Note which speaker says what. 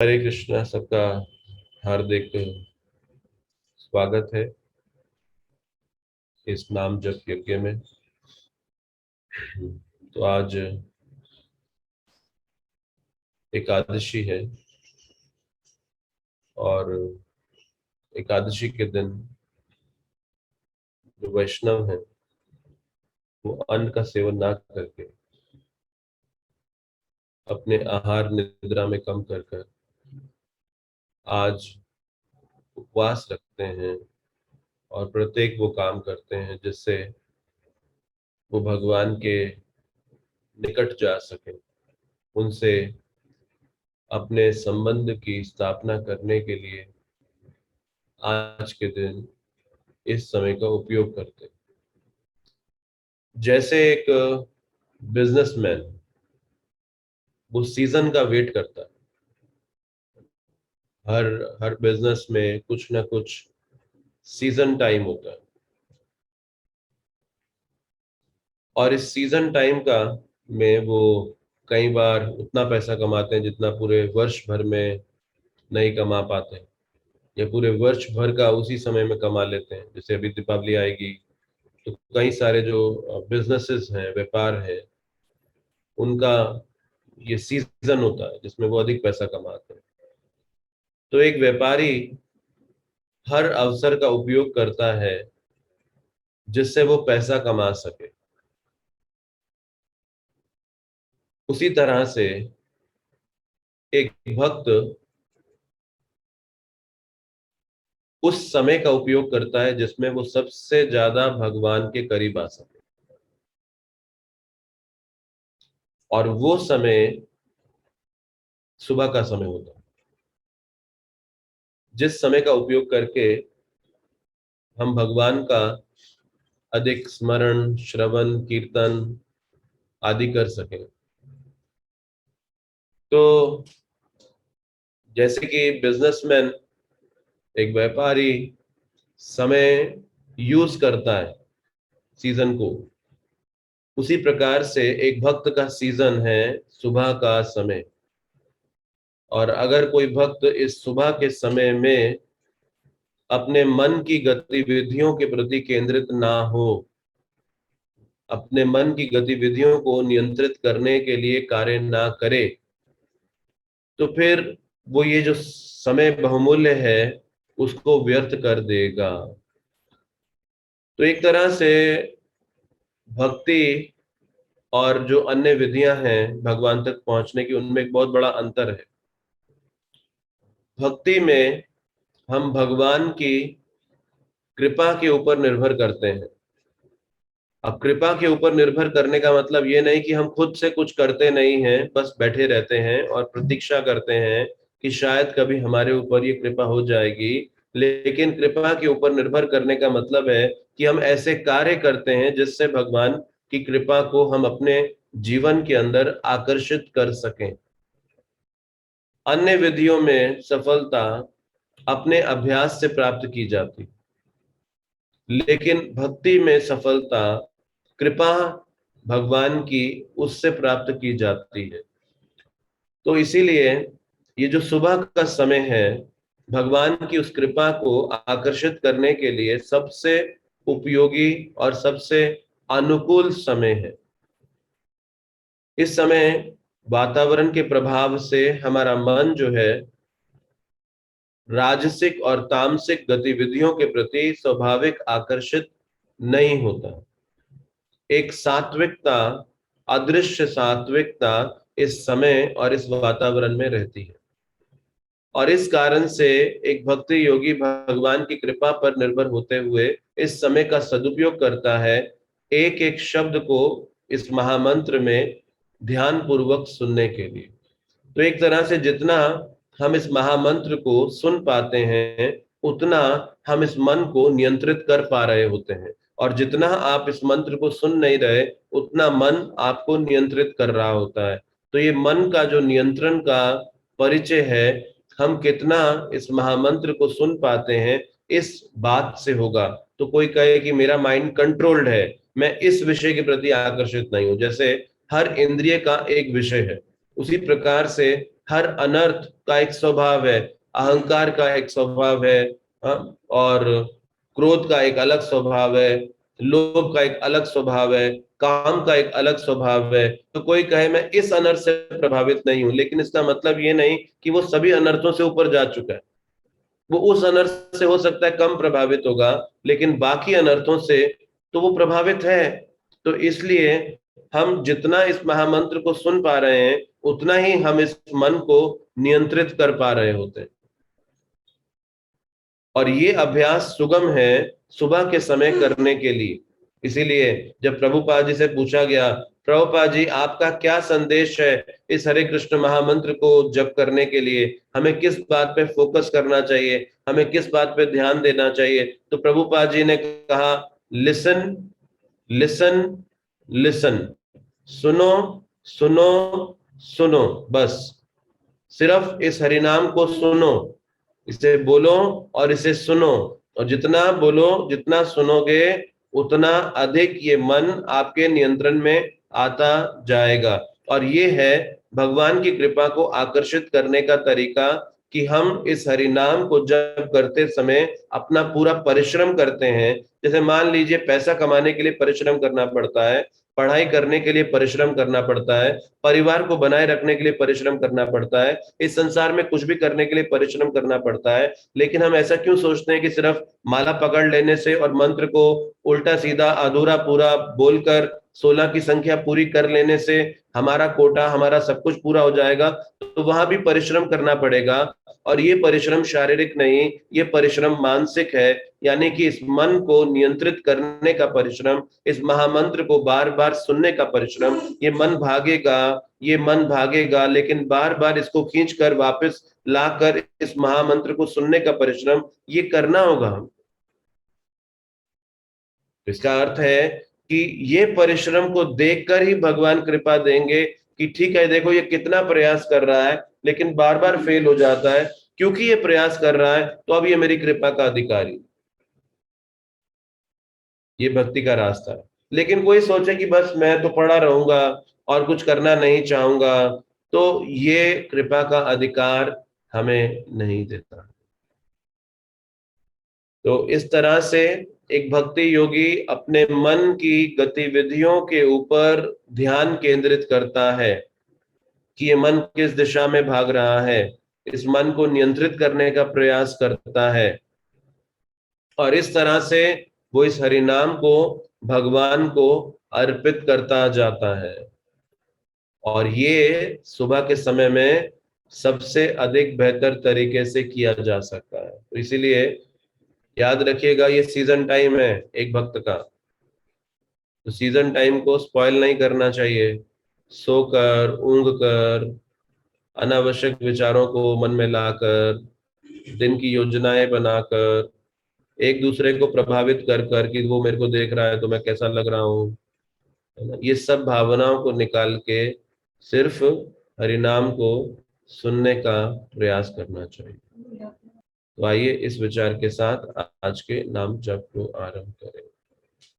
Speaker 1: हरे कृष्णा। सबका हार्दिक स्वागत है इस नाम जप यज्ञ में। तो आज एकादशी है और एकादशी के दिन जो वैष्णव हैं वो अन्न का सेवन ना करके अपने आहार निद्रा में कम कर कर आज उपवास रखते हैं और प्रत्येक वो काम करते हैं जिससे वो भगवान के निकट जा सके, उनसे अपने संबंध की स्थापना करने के लिए आज के दिन इस समय का उपयोग करते हैं। जैसे एक बिजनेसमैन वो सीजन का वेट करता है। हर हर बिजनेस में कुछ ना कुछ सीजन टाइम होता है और इस सीजन टाइम का में वो कई बार उतना पैसा कमाते हैं जितना पूरे वर्ष भर में नहीं कमा पाते, या पूरे वर्ष भर का उसी समय में कमा लेते हैं। जैसे अभी दीपावली आएगी तो कई सारे जो बिजनेसेस हैं, व्यापार है, उनका ये सीजन होता है जिसमें वो अधिक पैसा कमाते हैं। तो एक व्यापारी हर अवसर का उपयोग करता है जिससे वो पैसा कमा सके। उसी तरह से एक भक्त उस समय का उपयोग करता है जिसमें वो सबसे ज्यादा भगवान के करीब आ सके, और वो समय सुबह का समय होता है, जिस समय का उपयोग करके हम भगवान का अधिक स्मरण, श्रवण, कीर्तन आदि कर सकें। तो जैसे कि बिजनेसमैन, एक व्यापारी समय यूज करता है सीजन को, उसी प्रकार से एक भक्त का सीजन है सुबह का समय। और अगर कोई भक्त इस सुबह के समय में अपने मन की गतिविधियों के प्रति केंद्रित ना हो, अपने मन की गतिविधियों को नियंत्रित करने के लिए कार्य ना करे, तो फिर वो ये जो समय बहुमूल्य है उसको व्यर्थ कर देगा। तो एक तरह से भक्ति और जो अन्य विधियां हैं भगवान तक पहुंचने की, उनमें एक बहुत बड़ा अंतर है। भक्ति में हम भगवान की कृपा के ऊपर निर्भर करते हैं। अब कृपा के ऊपर निर्भर करने का मतलब ये नहीं कि हम खुद से कुछ करते नहीं हैं, बस बैठे रहते हैं और प्रतीक्षा करते हैं कि शायद कभी हमारे ऊपर ये कृपा हो जाएगी। लेकिन कृपा के ऊपर निर्भर करने का मतलब है कि हम ऐसे कार्य करते हैं जिससे भगवान की कृपा को हम अपने जीवन के अंदर आकर्षित कर सकें। अन्य विधियों में सफलता अपने अभ्यास से प्राप्त की जाती, लेकिन भक्ति में सफलता कृपा भगवान की उससे प्राप्त की जाती है। तो इसीलिए ये जो सुबह का समय है भगवान की उस कृपा को आकर्षित करने के लिए सबसे उपयोगी और सबसे अनुकूल समय है। इस समय वातावरण के प्रभाव से हमारा मन जो है राजसिक और तामसिक गतिविधियों के प्रति स्वाभाविक आकर्षित नहीं होता। एक सात्विकता, अदृश्य सात्विकता इस समय और इस वातावरण में रहती है, और इस कारण से एक भक्ति योगी भगवान की कृपा पर निर्भर होते हुए इस समय का सदुपयोग करता है, एक एक शब्द को इस महामंत्र में ध्यान पूर्वक सुनने के लिए। तो एक तरह से जितना हम इस महामंत्र को सुन पाते हैं उतना हम इस मन को नियंत्रित कर पा रहे होते हैं, और जितना आप इस मंत्र को सुन नहीं रहे उतना मन आपको नियंत्रित कर रहा होता है। तो ये मन का जो नियंत्रण का परिचय है, हम कितना इस महामंत्र को सुन पाते हैं इस बात से होगा। तो कोई कहे कि मेरा माइंड कंट्रोल्ड है, मैं इस विषय के प्रति आकर्षित नहीं हूं, जैसे हर इंद्रिय का एक विषय है, उसी प्रकार से हर अनर्थ का एक स्वभाव है, अहंकार का एक स्वभाव है, और क्रोध का एक अलग स्वभाव है, लोभ का एक अलग स्वभाव है, काम का एक अलग स्वभाव है। तो कोई कहे मैं इस अनर्थ से प्रभावित नहीं हूं, लेकिन इसका मतलब ये नहीं कि वो सभी अनर्थों से ऊपर जा चुका है। वो उस अनर्थ से हो सकता है कम प्रभावित होगा, लेकिन बाकी अनर्थों से तो वो प्रभावित है। तो इसलिए हम जितना इस महामंत्र को सुन पा रहे हैं, उतना ही हम इस मन को नियंत्रित कर पा रहे होते हैं। और ये अभ्यास सुगम है सुबह के समय करने के लिए। इसीलिए जब प्रभुपाद जी से पूछा गया, प्रभुपाद जी आपका क्या संदेश है इस हरे कृष्ण महामंत्र को जप करने के लिए, हमें किस बात पे फोकस करना चाहिए, हमें किस बात पे ध्यान देना चाहिए, तो प्रभुपाद जी ने कहा, लिसन लिसन लिसन, सुनो सुनो सुनो, बस सिर्फ इस हरिनाम को सुनो, इसे बोलो और इसे सुनो। और जितना बोलो जितना सुनोगे, उतना अधिक ये मन आपके नियंत्रण में आता जाएगा। और ये है भगवान की कृपा को आकर्षित करने का तरीका, कि हम इस हरिनाम को जब करते समय अपना पूरा परिश्रम करते हैं। जैसे मान लीजिए पैसा कमाने के लिए परिश्रम करना पड़ता है, पढ़ाई करने के लिए परिश्रम करना पड़ता है, परिवार को बनाए रखने के लिए परिश्रम करना पड़ता है, इस संसार में कुछ भी करने के लिए परिश्रम करना पड़ता है। लेकिन हम ऐसा क्यों सोचते हैं कि सिर्फ माला पकड़ लेने से और मंत्र को उल्टा सीधा अधूरा पूरा बोलकर 16 की संख्या पूरी कर लेने से हमारा कोटा, हमारा सब कुछ पूरा हो जाएगा? तो वहां भी परिश्रम करना पड़ेगा। और ये परिश्रम शारीरिक नहीं, ये परिश्रम मानसिक है। यानी कि इस मन को नियंत्रित करने का परिश्रम, इस महामंत्र को बार बार सुनने का परिश्रम। ये मन भागेगा, ये मन भागेगा, लेकिन बार बार इसको खींच कर वापस लाकर इस महामंत्र को सुनने का परिश्रम ये करना होगा। इसका अर्थ है कि ये परिश्रम को देखकर ही भगवान कृपा देंगे कि ठीक है, देखो ये कितना प्रयास कर रहा है लेकिन बार बार फेल हो जाता है, क्योंकि ये प्रयास कर रहा है तो अब ये मेरी कृपा का अधिकारी। ये भक्ति का रास्ता है। लेकिन कोई सोचे कि बस मैं तो पड़ा रहूंगा और कुछ करना नहीं चाहूंगा, तो ये कृपा का अधिकार हमें नहीं देता। तो इस तरह से एक भक्ति योगी अपने मन की गतिविधियों के ऊपर ध्यान केंद्रित करता है कि ये मन किस दिशा में भाग रहा है, इस मन को नियंत्रित करने का प्रयास करता है। और इस तरह से वो इस हरिनाम को भगवान को अर्पित करता जाता है। और ये सुबह के समय में सबसे अधिक बेहतर तरीके से किया जा सकता है। तो इसीलिए याद रखिएगा, ये सीजन टाइम है एक भक्त का, तो सीजन टाइम को स्पॉइल नहीं करना चाहिए। सोकर, ऊंघ कर, अनावश्यक विचारों को मन में लाकर, दिन की योजनाएं बनाकर, एक दूसरे को प्रभावित कर कर कि वो मेरे को देख रहा है तो मैं कैसा लग रहा हूँ, है ना, ये सब भावनाओं को निकाल के सिर्फ हरिनाम को सुनने का प्रयास करना चाहिए। तो आइए इस विचार के साथ आज के नाम जप को आरंभ करें।